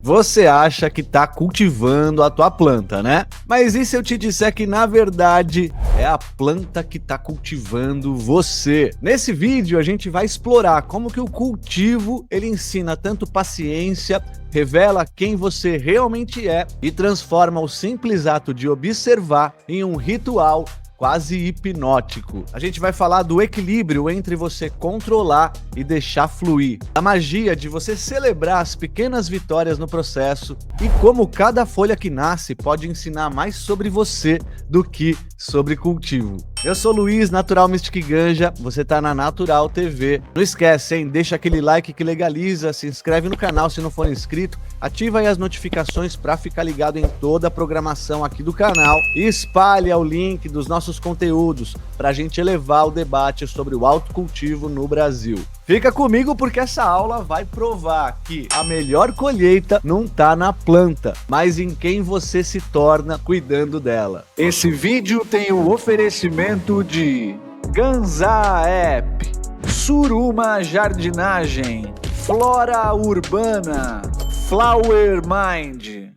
Você acha que está cultivando a tua planta, né? Mas e se eu te disser que na verdade é a planta que está cultivando você? Nesse vídeo a gente vai explorar como que o cultivo ele ensina tanto paciência, revela quem você realmente é e transforma o simples ato de observar em um ritual quase hipnótico. A gente vai falar do equilíbrio entre você controlar e deixar fluir, a magia de você celebrar as pequenas vitórias no processo e como cada folha que nasce pode ensinar mais sobre você do que sobre cultivo. Eu sou Luiz, Natural Mystic Ganja, você tá na Natural TV. Não esquece, hein? Deixa aquele like que legaliza, se inscreve no canal se não for inscrito, ativa aí as notificações para ficar ligado em toda a programação aqui do canal e espalha o link dos nossos conteúdos para a gente elevar o debate sobre o autocultivo no Brasil. Fica comigo porque essa aula vai provar que a melhor colheita não tá na planta, mas em quem você se torna cuidando dela. Esse vídeo tem o oferecimento de Ganza App, Suruma Jardinagem, Flora Urbana, Flower Mind.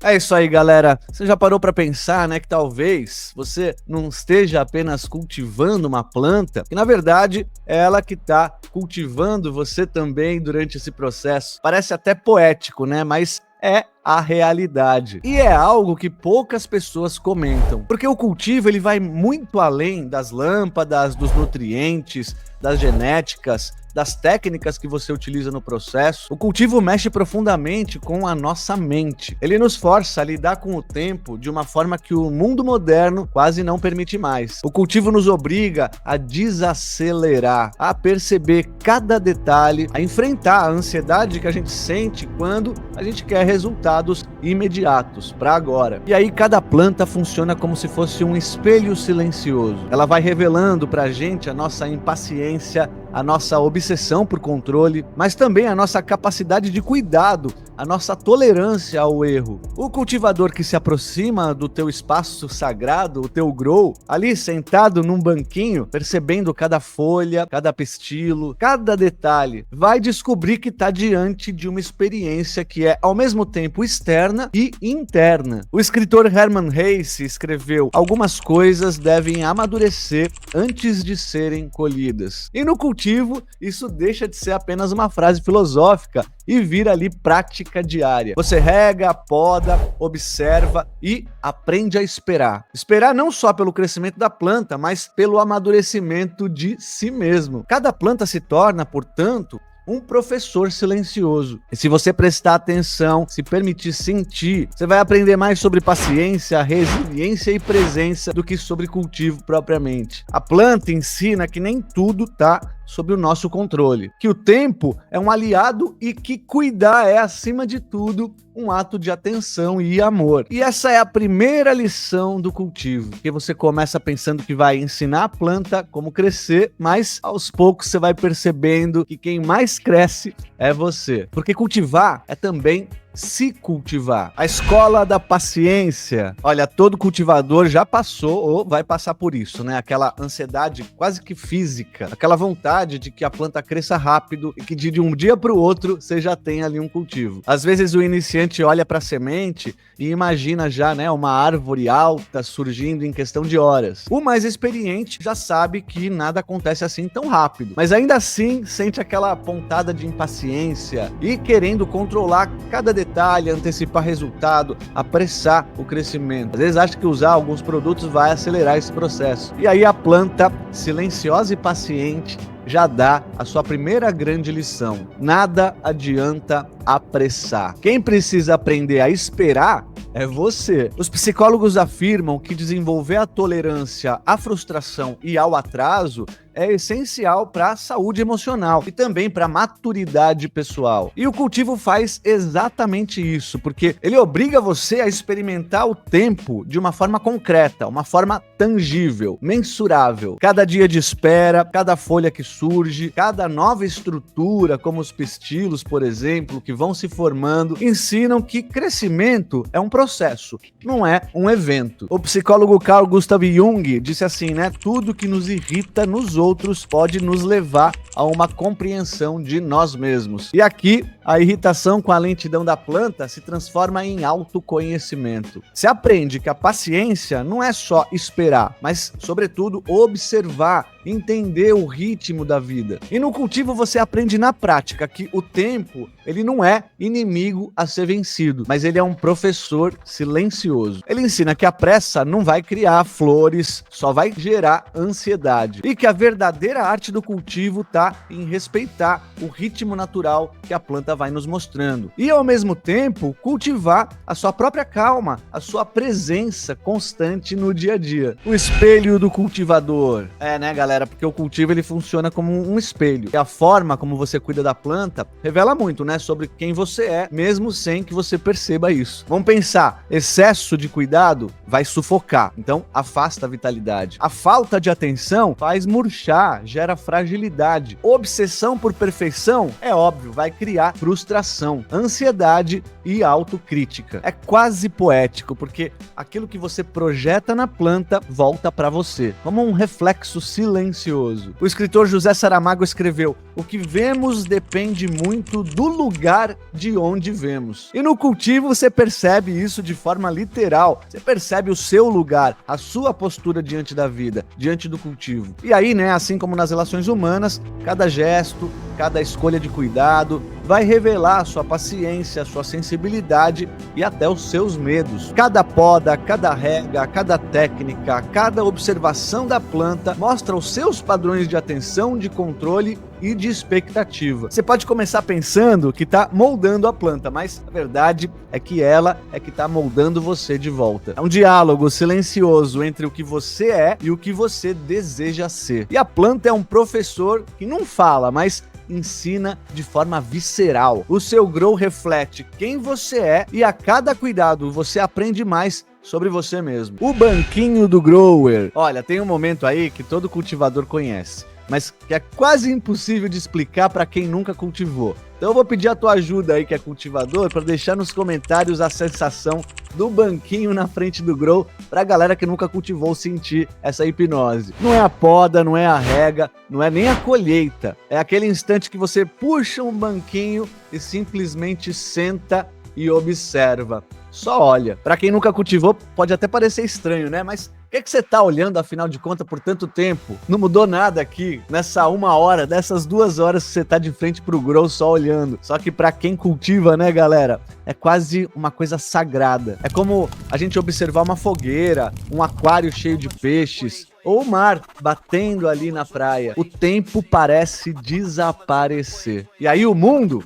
É isso aí, galera. Você já parou para pensar, né, que talvez você não esteja apenas cultivando uma planta, que na verdade é ela que está cultivando você também durante esse processo. Parece até poético, né, mas é a realidade. E é algo que poucas pessoas comentam, porque o cultivo ele vai muito além das lâmpadas, dos nutrientes, das genéticas, das técnicas que você utiliza no processo. O cultivo mexe profundamente com a nossa mente. Ele nos força a lidar com o tempo de uma forma que o mundo moderno quase não permite mais. O cultivo nos obriga a desacelerar, a perceber cada detalhe, a enfrentar a ansiedade que a gente sente quando a gente quer resultados imediatos, para agora. E aí cada planta funciona como se fosse um espelho silencioso. Ela vai revelando pra gente a nossa impaciência, a nossa obsessão por controle, mas também a nossa capacidade de cuidado, a nossa tolerância ao erro. O cultivador que se aproxima do teu espaço sagrado, o teu grow, ali sentado num banquinho, percebendo cada folha, cada pistilo, cada detalhe, vai descobrir que está diante de uma experiência que é ao mesmo tempo externa e interna. O escritor Hermann Hesse escreveu: algumas coisas devem amadurecer antes de serem colhidas. E no cultivo, isso deixa de ser apenas uma frase filosófica e vira ali prática diária. Você rega, poda, observa e aprende a esperar. Esperar não só pelo crescimento da planta, mas pelo amadurecimento de si mesmo. Cada planta se torna, portanto, um professor silencioso. E se você prestar atenção, se permitir sentir, você vai aprender mais sobre paciência, resiliência e presença do que sobre cultivo propriamente. A planta ensina que nem tudo está sob o nosso controle, que o tempo é um aliado e que cuidar é, acima de tudo, um ato de atenção e amor. E essa é a primeira lição do cultivo, que você começa pensando que vai ensinar a planta como crescer, mas aos poucos você vai percebendo que quem mais cresce é você. Porque cultivar é também se cultivar. A escola da paciência. Olha, todo cultivador já passou ou vai passar por isso, né? Aquela ansiedade quase que física, aquela vontade de que a planta cresça rápido e que de um dia para o outro você já tem ali um cultivo. Às vezes o iniciante olha para a semente e imagina já, né, uma árvore alta surgindo em questão de horas. O mais experiente já sabe que nada acontece assim tão rápido, mas ainda assim sente aquela pontada de impaciência e querendo controlar cada detalhe, antecipar resultado, apressar o crescimento. Às vezes acha que usar alguns produtos vai acelerar esse processo. E aí a planta, silenciosa e paciente, já dá a sua primeira grande lição. Nada adianta apressar. Quem precisa aprender a esperar é você. Os psicólogos afirmam que desenvolver a tolerância à frustração e ao atraso é essencial para a saúde emocional e também para a maturidade pessoal. E o cultivo faz exatamente isso, porque ele obriga você a experimentar o tempo de uma forma concreta, uma forma tangível, mensurável. Cada dia de espera, cada folha que surge, cada nova estrutura, como os pistilos, por exemplo, que vão se formando, ensinam que crescimento é um processo, não é um evento. O psicólogo Carl Gustav Jung disse assim, né? Tudo que nos irrita nos outros pode nos levar a uma compreensão de nós mesmos. E aqui, a irritação com a lentidão da planta se transforma em autoconhecimento. Se aprende que a paciência não é só esperar, mas, sobretudo, observar, entender o ritmo da vida. E no cultivo você aprende na prática que o tempo, ele não é inimigo a ser vencido, mas ele é um professor silencioso. Ele ensina que a pressa não vai criar flores, só vai gerar ansiedade. E que a verdadeira arte do cultivo está em respeitar o ritmo natural que a planta vai nos mostrando. E ao mesmo tempo, cultivar a sua própria calma, a sua presença constante no dia a dia. O espelho do cultivador. Né, galera? Porque o cultivo ele funciona como um espelho. E a forma como você cuida da planta revela muito, né, sobre quem você é, mesmo sem que você perceba isso. Vamos pensar, excesso de cuidado vai sufocar, então afasta a vitalidade. A falta de atenção faz murchar, gera fragilidade. Obsessão por perfeição, é óbvio, vai criar frustração, ansiedade e autocrítica. É quase poético, porque aquilo que você projeta na planta volta para você, como um reflexo silencioso. O escritor José Saramago escreveu: o que vemos depende muito do lugar de onde vemos. E no cultivo você percebe isso de forma literal. Você percebe o seu lugar, a sua postura diante da vida, diante do cultivo. E aí, né, assim como nas relações humanas, cada gesto, cada escolha de cuidado vai revelar a sua paciência, a sua sensibilidade e até os seus medos. Cada poda, cada rega, cada técnica, cada observação da planta mostra os seus padrões de atenção, de controle e de expectativa. Você pode começar pensando que está moldando a planta, mas a verdade é que ela é que está moldando você de volta. É um diálogo silencioso entre o que você é e o que você deseja ser. E a planta é um professor que não fala, mas ensina de forma visceral. O seu grow reflete quem você é e a cada cuidado você aprende mais sobre você mesmo. O banquinho do grower. Olha, tem um momento aí que todo cultivador conhece, mas que é quase impossível de explicar para quem nunca cultivou. Então eu vou pedir a tua ajuda aí, que é cultivador, para deixar nos comentários a sensação do banquinho na frente do grow, pra galera que nunca cultivou sentir essa hipnose. Não é a poda, não é a rega, não é nem a colheita. É aquele instante que você puxa um banquinho e simplesmente senta e observa. Só olha. Pra quem nunca cultivou, pode até parecer estranho, né? Mas o que você tá olhando, afinal de contas, por tanto tempo? Não mudou nada aqui, nessa 1 hora, dessas 2 horas que você tá de frente pro grow só olhando. Só que pra quem cultiva, né, galera, é quase uma coisa sagrada. É como a gente observar uma fogueira, um aquário cheio de peixes, ou o mar batendo ali na praia. O tempo parece desaparecer. E aí o mundo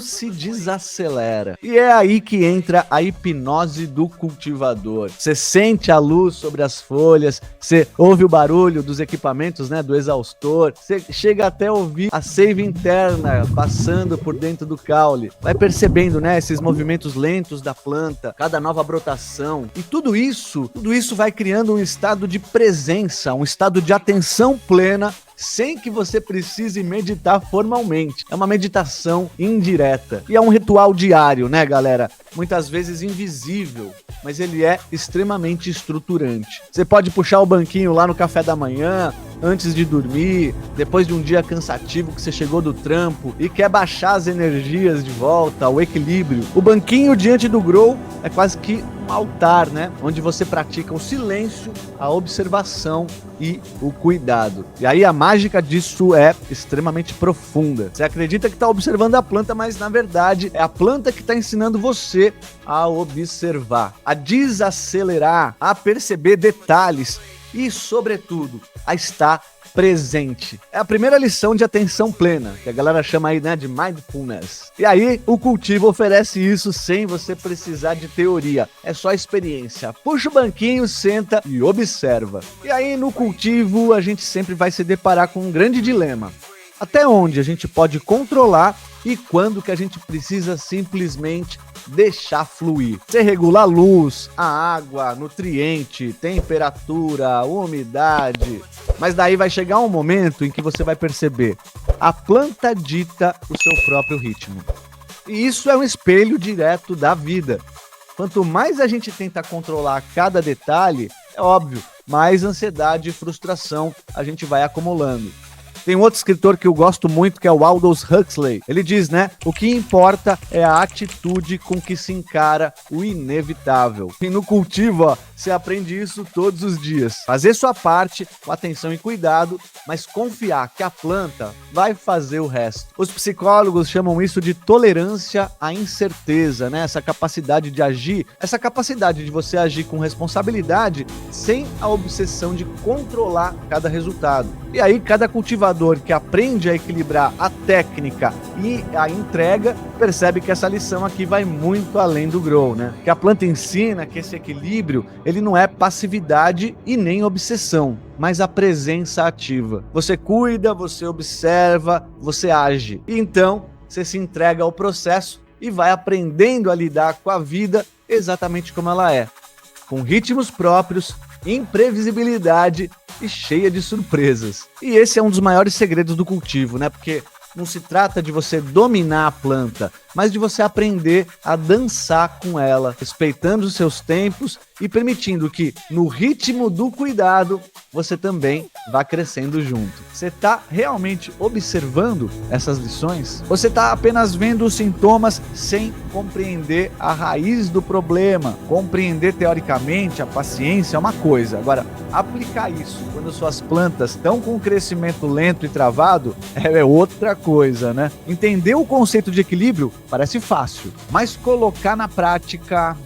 se desacelera. E é aí que entra a hipnose do cultivador. Você sente a luz sobre as folhas, você ouve o barulho dos equipamentos, né, do exaustor, você chega até a ouvir a seiva interna passando por dentro do caule. Vai percebendo, né, esses movimentos lentos da planta, cada nova brotação. E tudo isso vai criando um estado de presença, um estado de atenção plena, sem que você precise meditar formalmente. É uma meditação indireta. E é um ritual diário, né, galera? Muitas vezes invisível, mas ele é extremamente estruturante. Você pode puxar o banquinho lá no café da manhã, antes de dormir, depois de um dia cansativo que você chegou do trampo e quer baixar as energias de volta, o equilíbrio. O banquinho diante do grow é quase que um altar, né? Onde você pratica o silêncio, a observação e o cuidado. E aí a mágica disso é extremamente profunda. Você acredita que está observando a planta, mas na verdade é a planta que está ensinando você a observar, a desacelerar, a perceber detalhes e, sobretudo, a estar presente. É a primeira lição de atenção plena, que a galera chama aí, né, de mindfulness. E aí, o cultivo oferece isso sem você precisar de teoria. É só experiência. Puxa o banquinho, senta e observa. E aí, no cultivo, a gente sempre vai se deparar com um grande dilema. Até onde a gente pode controlar e quando que a gente precisa simplesmente deixar fluir. Você regula a luz, a água, nutriente, temperatura, umidade. Mas daí vai chegar um momento em que você vai perceber: a planta dita o seu próprio ritmo. E isso é um espelho direto da vida. Quanto mais a gente tenta controlar cada detalhe, é óbvio, mais ansiedade e frustração a gente vai acumulando. Tem um outro escritor que eu gosto muito, que é o Aldous Huxley. Ele diz, né? O que importa é a atitude com que se encara o inevitável. E no cultivo, ó, você aprende isso todos os dias. Fazer sua parte com atenção e cuidado, mas confiar que a planta vai fazer o resto. Os psicólogos chamam isso de tolerância à incerteza, né? Essa capacidade de agir, essa capacidade de você agir com responsabilidade sem a obsessão de controlar cada resultado. E aí, cada cultivador que aprende a equilibrar a técnica e a entrega, percebe que essa lição aqui vai muito além do grow, né? Que a planta ensina que esse equilíbrio, ele não é passividade e nem obsessão, mas a presença ativa. Você cuida, você observa, você age. E então, você se entrega ao processo e vai aprendendo a lidar com a vida exatamente como ela é. Com ritmos próprios, imprevisibilidade e cheia de surpresas. E esse é um dos maiores segredos do cultivo, né? Porque não se trata de você dominar a planta, mas de você aprender a dançar com ela, respeitando os seus tempos e permitindo que, no ritmo do cuidado, você também vá crescendo junto. Você está realmente observando essas lições? Você está apenas vendo os sintomas sem compreender a raiz do problema? Compreender teoricamente a paciência é uma coisa, agora, aplicar isso quando suas plantas estão com um crescimento lento e travado é outra coisa, né? Entender o conceito de equilíbrio parece fácil, mas colocar na prática,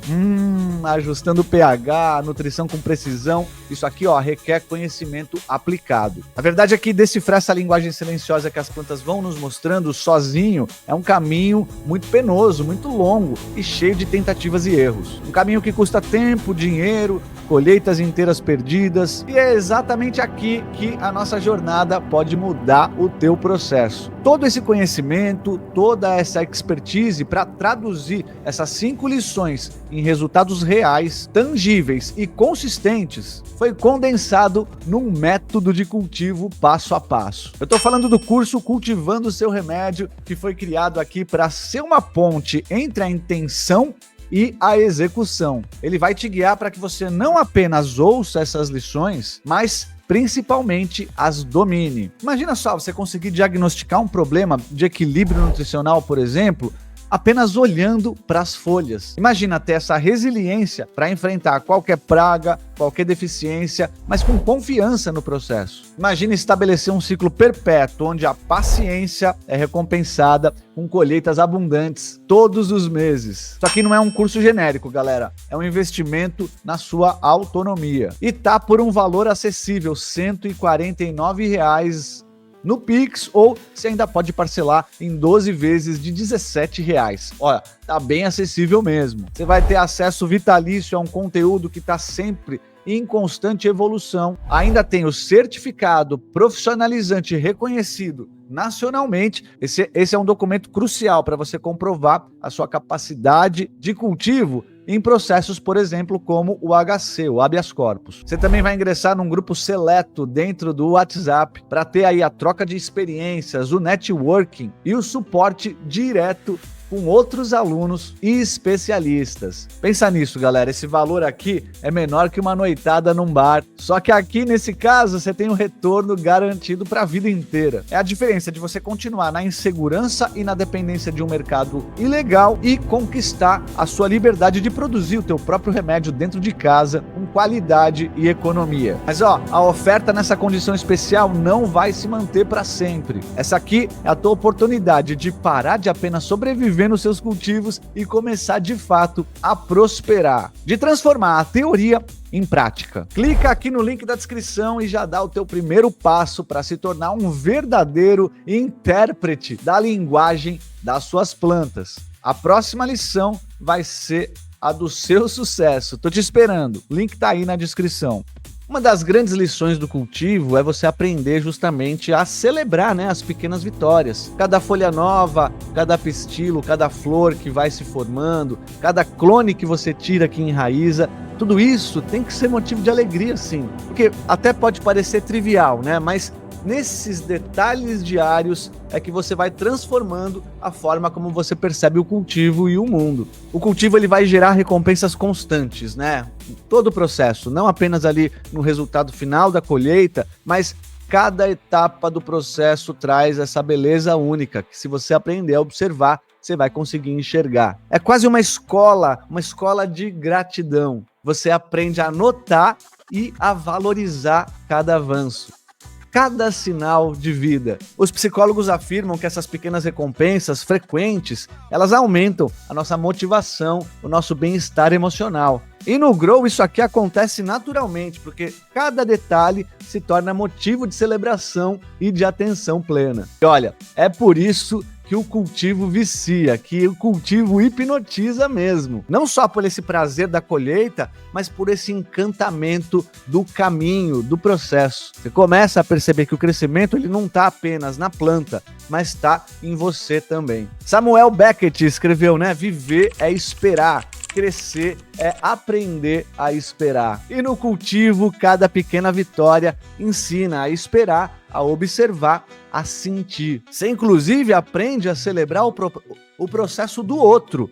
ajustando o pH, nutrição com precisão, isso aqui, ó, requer conhecimento aplicado. A verdade é que decifrar essa linguagem silenciosa que as plantas vão nos mostrando sozinho é um caminho muito penoso, muito longo e cheio de tentativas e erros. Um caminho que custa tempo, dinheiro, colheitas inteiras perdidas, e é exatamente aqui que a nossa jornada pode mudar o teu processo. Todo esse conhecimento, toda essa expertise para traduzir essas 5 lições em resultados reais, tangíveis e consistentes, foi condensado num método de cultivo passo a passo. Eu estou falando do curso Cultivando o Seu Remédio, que foi criado aqui para ser uma ponte entre a intenção e a execução. Ele vai te guiar para que você não apenas ouça essas lições, mas principalmente as domine. Imagina só, você conseguir diagnosticar um problema de equilíbrio nutricional, por exemplo, apenas olhando para as folhas. Imagina ter essa resiliência para enfrentar qualquer praga, qualquer deficiência, mas com confiança no processo. Imagina estabelecer um ciclo perpétuo, onde a paciência é recompensada com colheitas abundantes todos os meses. Isso aqui não é um curso genérico, galera. É um investimento na sua autonomia. E tá por um valor acessível, R$ 149 no Pix, ou você ainda pode parcelar em 12 vezes de R$ 17. Olha, tá bem acessível mesmo. Você vai ter acesso vitalício a um conteúdo que tá sempre em constante evolução. Ainda tem o certificado profissionalizante reconhecido nacionalmente. Esse é um documento crucial para você comprovar a sua capacidade de cultivo em processos, por exemplo, como o HC, o habeas corpus. Você também vai ingressar num grupo seleto dentro do WhatsApp para ter aí a troca de experiências, o networking e o suporte direto com outros alunos e especialistas. Pensa nisso, galera, esse valor aqui é menor que uma noitada num bar, só que aqui nesse caso você tem um retorno garantido para a vida inteira. É a diferença de você continuar na insegurança e na dependência de um mercado ilegal e conquistar a sua liberdade de produzir o teu próprio remédio dentro de casa com qualidade e economia. Mas ó, a oferta nessa condição especial não vai se manter para sempre. Essa aqui é a tua oportunidade de parar de apenas sobreviver nos seus cultivos e começar de fato a prosperar, de transformar a teoria em prática. Clica aqui no link da descrição e já dá o teu primeiro passo para se tornar um verdadeiro intérprete da linguagem das suas plantas. A próxima lição vai ser a do seu sucesso. Tô te esperando. O link tá aí na descrição. Uma das grandes lições do cultivo é você aprender justamente a celebrar, né, as pequenas vitórias. Cada folha nova, cada pistilo, cada flor que vai se formando, cada clone que você tira que enraiza, tudo isso tem que ser motivo de alegria, sim. Porque até pode parecer trivial, né, mas nesses detalhes diários é que você vai transformando a forma como você percebe o cultivo e o mundo. O cultivo ele vai gerar recompensas constantes, né? Todo o processo, não apenas ali no resultado final da colheita, mas cada etapa do processo traz essa beleza única, que se você aprender a observar, você vai conseguir enxergar. É quase uma escola de gratidão. Você aprende a notar e a valorizar cada avanço, cada sinal de vida. Os psicólogos afirmam que essas pequenas recompensas frequentes, elas aumentam a nossa motivação, o nosso bem-estar emocional. E no Grow isso aqui acontece naturalmente, porque cada detalhe se torna motivo de celebração e de atenção plena. E olha, é por isso que o cultivo vicia, que o cultivo hipnotiza mesmo. Não só por esse prazer da colheita, mas por esse encantamento do caminho, do processo. Você começa a perceber que o crescimento ele não está apenas na planta, mas está em você também. Samuel Beckett escreveu, né? Viver é esperar. Crescer é aprender a esperar. E no cultivo, cada pequena vitória ensina a esperar, a observar, a sentir. Você, inclusive, aprende a celebrar o processo do outro.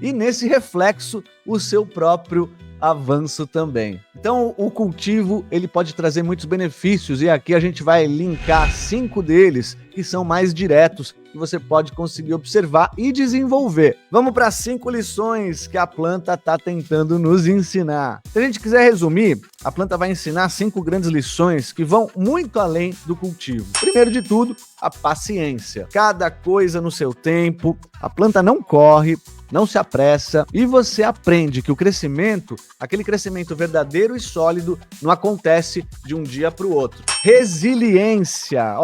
E nesse reflexo, o seu próprio avanço também. Então, o cultivo ele pode trazer muitos benefícios e aqui a gente vai linkar 5 deles que são mais diretos que você pode conseguir observar e desenvolver. Vamos para 5 lições que a planta está tentando nos ensinar. Se a gente quiser resumir, a planta vai ensinar 5 grandes lições que vão muito além do cultivo. Primeiro de tudo, a paciência. Cada coisa no seu tempo, a planta não corre, não se apressa e você aprende que o crescimento, aquele crescimento verdadeiro e sólido, não acontece de um dia para o outro. Resiliência,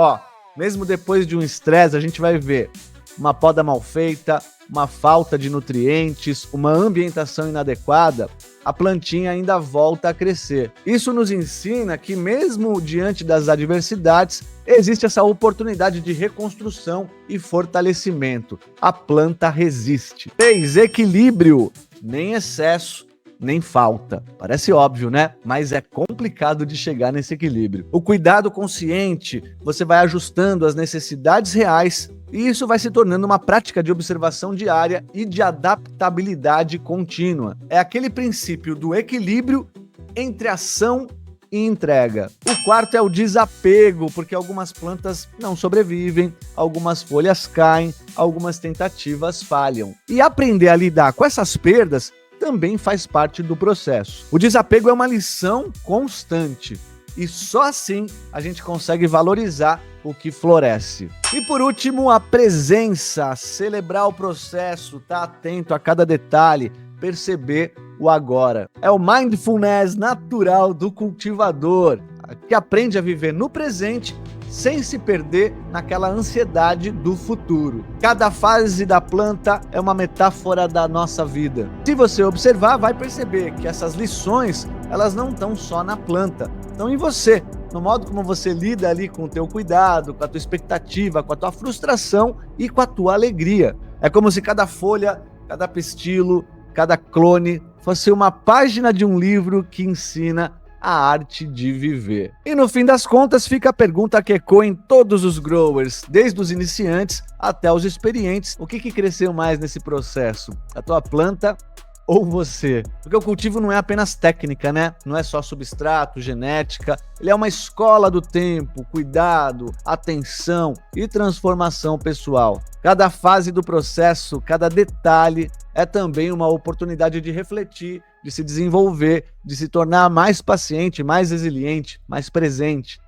mesmo depois de um estresse, a gente vai ver uma poda mal feita, uma falta de nutrientes, uma ambientação inadequada, a plantinha ainda volta a crescer. Isso nos ensina que mesmo diante das adversidades, existe essa oportunidade de reconstrução e fortalecimento. A planta resiste. 3. Equilíbrio. Nem excesso, nem falta. Parece óbvio, né? Mas é complicado de chegar nesse equilíbrio. O cuidado consciente, você vai ajustando as necessidades reais e isso vai se tornando uma prática de observação diária e de adaptabilidade contínua. É aquele princípio do equilíbrio entre ação e entrega. O 4 é o desapego, porque algumas plantas não sobrevivem, algumas folhas caem, algumas tentativas falham. E aprender a lidar com essas perdas também faz parte do processo. O desapego é uma lição constante e só assim a gente consegue valorizar o que floresce. E por último, a presença, celebrar o processo, estar atento a cada detalhe, perceber o agora. É o mindfulness natural do cultivador, que aprende a viver no presente sem se perder naquela ansiedade do futuro. Cada fase da planta é uma metáfora da nossa vida. Se você observar, vai perceber que essas lições, elas não estão só na planta, estão em você, no modo como você lida ali com o teu cuidado, com a tua expectativa, com a tua frustração e com a tua alegria. É como se cada folha, cada pistilo, cada clone fosse uma página de um livro que ensina a arte de viver. E no fim das contas fica a pergunta que ecoa em todos os growers, desde os iniciantes até os experientes. O que cresceu mais nesse processo? A tua planta ou você? Porque o cultivo não é apenas técnica, né? Não é só substrato, genética. Ele é uma escola do tempo, cuidado, atenção e transformação pessoal. Cada fase do processo, cada detalhe é também uma oportunidade de refletir, de se desenvolver, de se tornar mais paciente, mais resiliente, mais presente.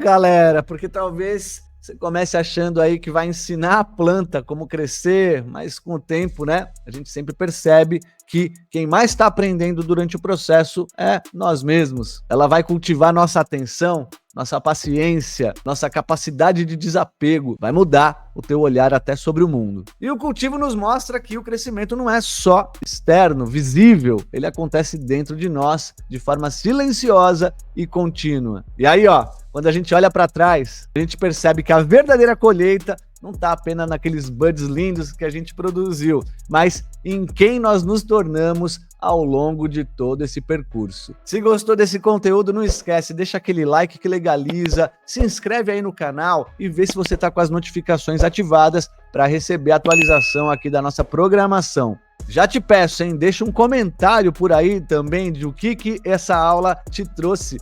Galera, porque talvez você comece achando aí que vai ensinar a planta como crescer, mas com o tempo, né, a gente sempre percebe que quem mais está aprendendo durante o processo é nós mesmos. Ela vai cultivar nossa atenção, nossa paciência, nossa capacidade de desapego, vai mudar o teu olhar até sobre o mundo. E o cultivo nos mostra que o crescimento não é só externo, visível, ele acontece dentro de nós de forma silenciosa e contínua. E aí, quando a gente olha para trás, a gente percebe que a verdadeira colheita não está apenas naqueles buds lindos que a gente produziu, mas em quem nós nos tornamos ao longo de todo esse percurso. Se gostou desse conteúdo, não esquece, deixa aquele like que legaliza, se inscreve aí no canal e vê se você está com as notificações ativadas para receber a atualização aqui da nossa programação. Já te peço, hein, deixa um comentário por aí também de o que essa aula te trouxe.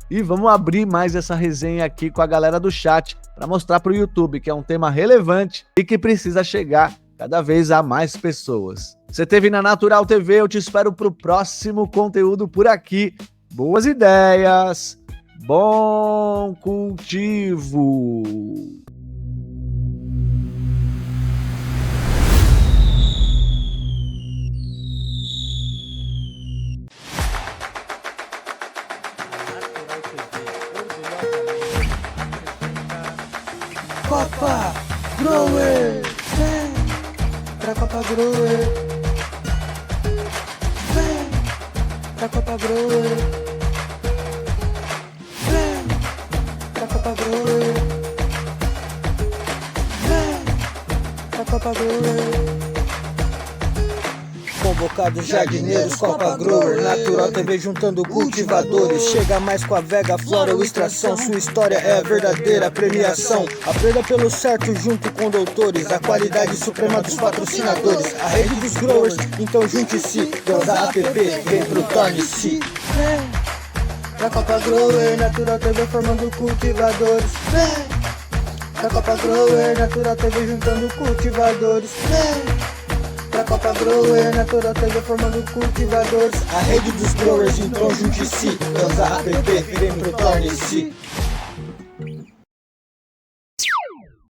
E vamos abrir mais essa resenha aqui com a galera do chat para mostrar para o YouTube que é um tema relevante e que precisa chegar cada vez a mais pessoas. Você esteve na Natural TV, eu te espero para o próximo conteúdo por aqui. Boas ideias, bom cultivo! Copa Grower, vem pra Copa Grower, vem pra Copa Grower, vem pra Copa Grower, vem pra Copa Grower. Convocados jardineiros, Copa Grower, Natural TV juntando cultivadores. Chega mais com a Vega Flora ou Extração, sua história é a verdadeira premiação. Aprenda pelo certo junto com doutores, a qualidade suprema dos patrocinadores, a rede dos growers, então junte-se, Deus a app, vem pro Torne-se. Vem pra Copa Grower, Natural TV formando cultivadores. Vem pra Copa Grower, Natural TV juntando cultivadores. Vem pra Copa Grower, Natural TV formando cultivadores, a rede dos growers, então junte-se, Deus a app, vem pro Torne-se.